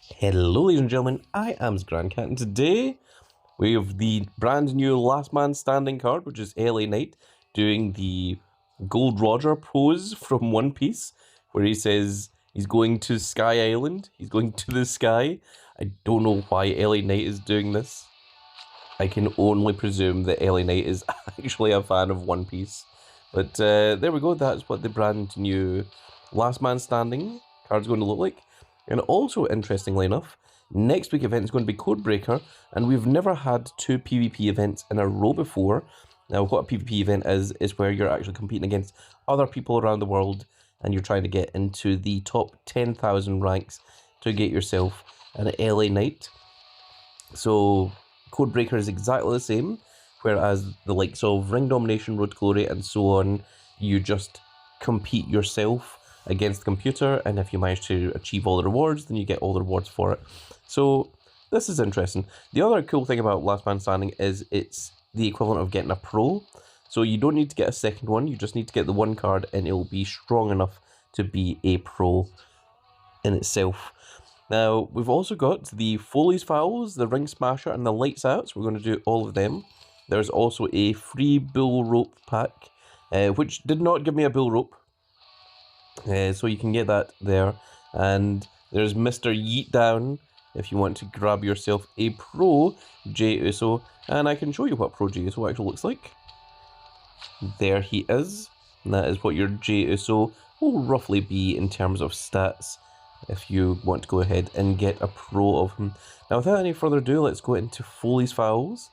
Hello ladies and gentlemen, I am Grandcat, and today we have the brand new Last Man Standing card, which is LA Knight doing the Gold Roger pose from One Piece, where he says he's going to Sky Island, he's going to the sky. I don't know why LA Knight is doing this. I can only presume that LA Knight is actually a fan of One Piece. But there we go, that's what the brand new Last Man Standing card's going to look like. And also, interestingly enough, next week's event is going to be Codebreaker, and we've never had two PvP events in a row before. Now, what a PvP event is where you're actually competing against other people around the world, and you're trying to get into the top 10,000 ranks to get yourself an LA Knight. So, Codebreaker is exactly the same, whereas the likes of Ring Domination, Road to Glory, and so on, you just compete yourself against the computer, and if you manage to achieve all the rewards, then you get all the rewards for it. So this is interesting. The other cool thing about Last Man Standing is it's the equivalent of getting a pro. So you don't need to get a second one, you just need to get the one card and it will be strong enough to be a pro in itself. Now, we've also got the Foleys Fowls, the Ring Smasher, and the Lights Out, so we're going to do all of them. There's also a free bull rope pack, which did not give me a bull rope. So you can get that there, and there's Mr. Yeet Down if you want to grab yourself a Pro Jey Uso, and I can show you what Pro Jey Uso actually looks like. There he is, and that is what your Jey Uso will roughly be in terms of stats if you want to go ahead and get a Pro of him. Now, without any further ado, let's go into Foley's Fowls.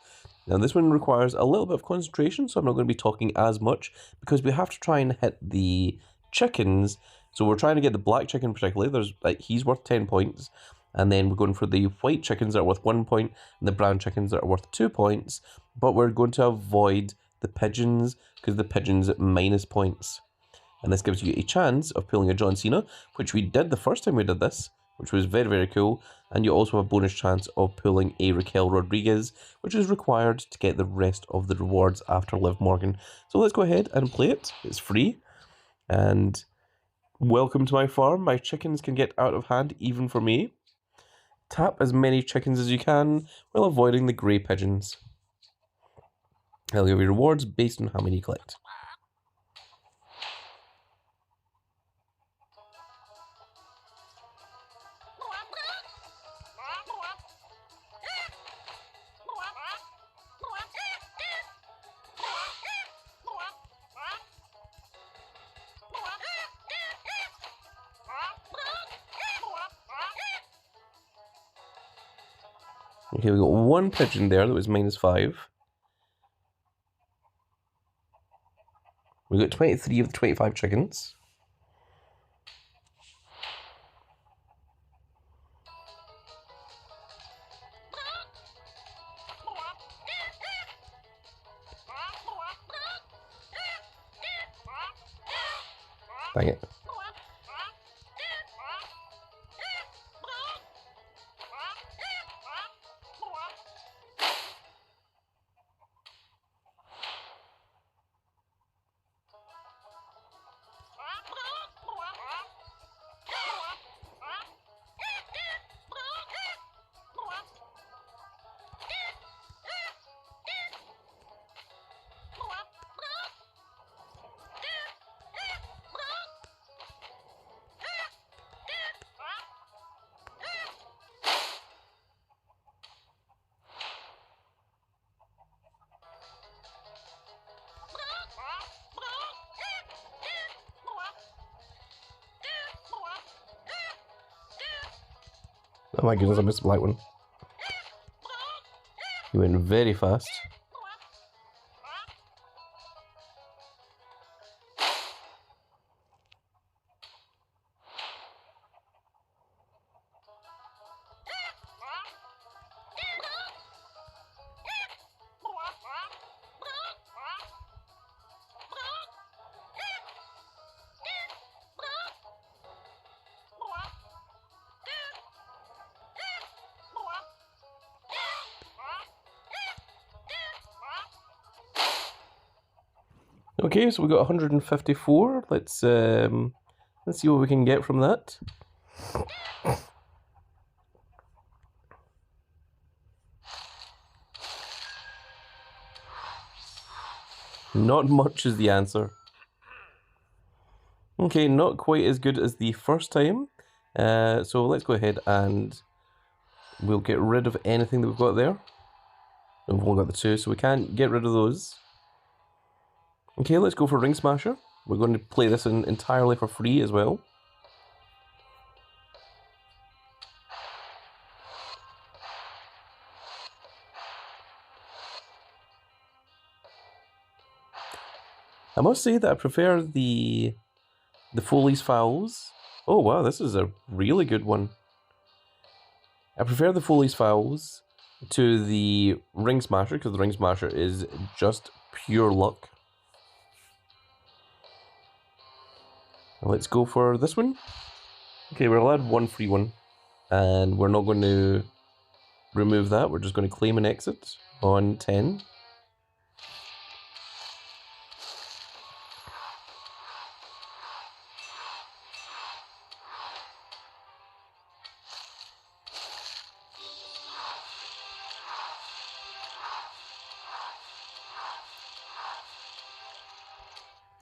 Now, this one requires a little bit of concentration, so I'm not going to be talking as much, because we have to try and hit the chickens. So we're trying to get the black chicken particularly. He's worth 10 points, and then we're going for the white chickens that are worth 1 point and the brown chickens that are worth 2 points, but we're going to avoid the pigeons because the pigeons at minus points, and this gives you a chance of pulling a John Cena, which we did the first time we did this, which was very, very cool. And you also have a bonus chance of pulling a Raquel Rodriguez, which is required to get the rest of the rewards after Liv Morgan. So let's go ahead and play it. It's free. And welcome to my farm. My chickens can get out of hand even for me. Tap as many chickens as you can while avoiding the grey pigeons. I'll give you rewards based on how many you collect. Okay, we got one pigeon there that was -5. We got 23 of the 25 chickens. Dang it. Oh my goodness, I missed the black one. He went very fast. Okay, so we got 154. Let's see what we can get from that. Not much is the answer. Okay, not quite as good as the first time. So let's go ahead and we'll get rid of anything that we've got there. We've only got the 2, so we can't get rid of those. Okay, let's go for Ring Smasher. We're going to play this entirely for free as well. I must say that I prefer the Foleys Fowls. Oh wow, this is a really good one. I prefer the Foleys Fowls to the Ring Smasher because the Ring Smasher is just pure luck. Let's go for this one. Okay, we're allowed one free one, and we're not going to remove that. We're just going to claim an exit on 10.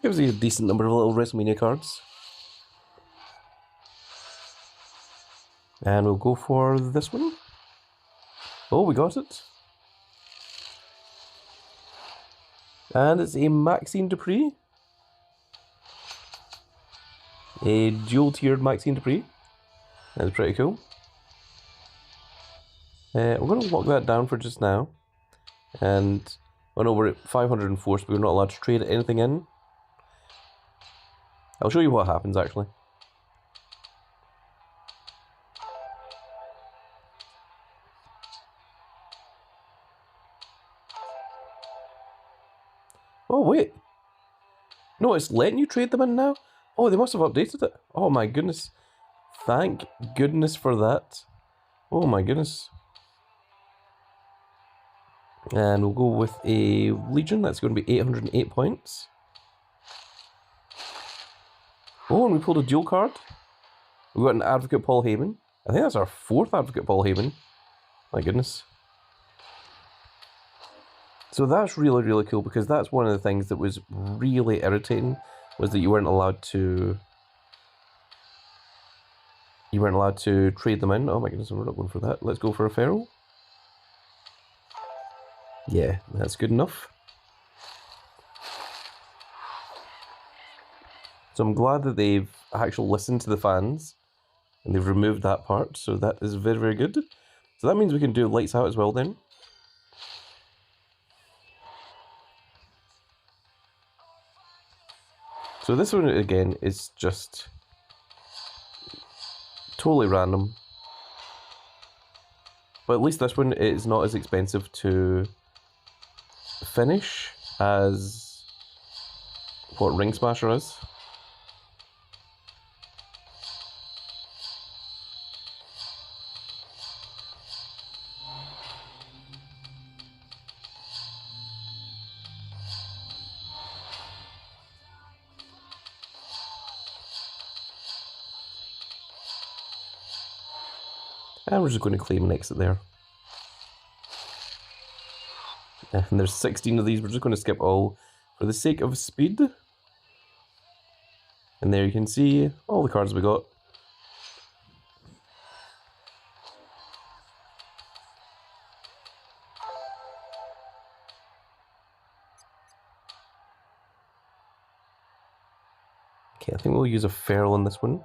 Gives you a decent number of little WrestleMania cards. And we'll go for this one. Oh, we got it. And it's a Maxine Dupree. A dual-tiered Maxine Dupree. That's pretty cool. We're going to lock that down for just now. And, oh no, we're at 504, so we're not allowed to trade anything in. I'll show you what happens, actually. Oh, wait. No, it's letting you trade them in now? Oh, they must have updated it. Oh my goodness. Thank goodness for that. Oh my goodness. And we'll go with a Legion. That's going to be 808 points. Oh, and we pulled a dual card. We got an Advocate Paul Heyman. I think that's our 4th Advocate Paul Heyman. My goodness. So that's really, really cool because that's one of the things that was really irritating was that you weren't allowed to trade them in. Oh my goodness, we're not going for that. Let's go for a Feral. Yeah, that's good enough. So I'm glad that they've actually listened to the fans and they've removed that part. So that is very, very good. So that means we can do Lights Out as well then. So this one again is just totally random. But at least this one is not as expensive to finish as what Ring Smasher is. And we're just going to claim an exit there. And there's 16 of these, we're just going to skip all for the sake of speed. And there you can see all the cards we got. Okay, I think we'll use a Feral on this one.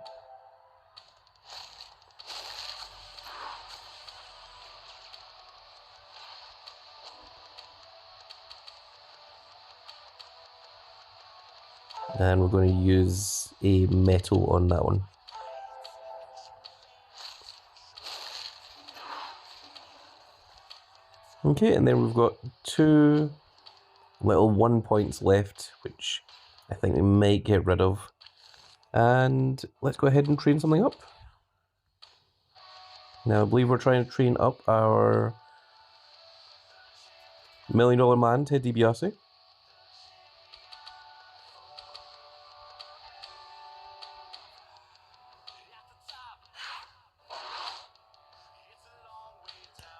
And we're going to use a metal on that one. Okay, and then we've got 2 little 1 points left, which I think we might get rid of. And let's go ahead and train something up. Now I believe we're trying to train up our $1 Million Man, Ted DiBiase.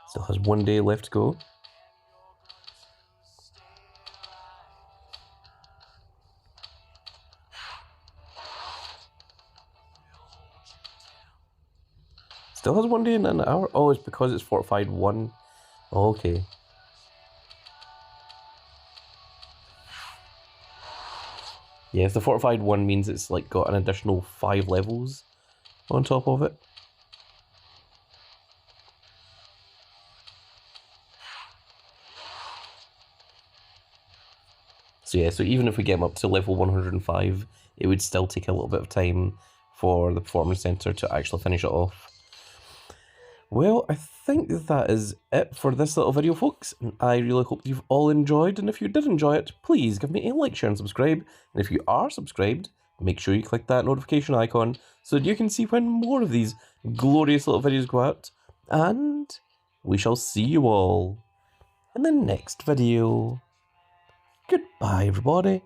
Still has 1 day left to go. Still has 1 day and an hour? Oh, it's because it's fortified 1. Okay. Yes, the fortified 1 means it's like got an additional 5 levels on top of it. So yeah, so even if we get them up to level 105, it would still take a little bit of time for the Performance Center to actually finish it off. Well, I think that is it for this little video, folks, and I really hope you've all enjoyed, and if you did enjoy it, please give me a like, share, and subscribe, and if you are subscribed, make sure you click that notification icon so that you can see when more of these glorious little videos go out, and we shall see you all in the next video. Goodbye, everybody.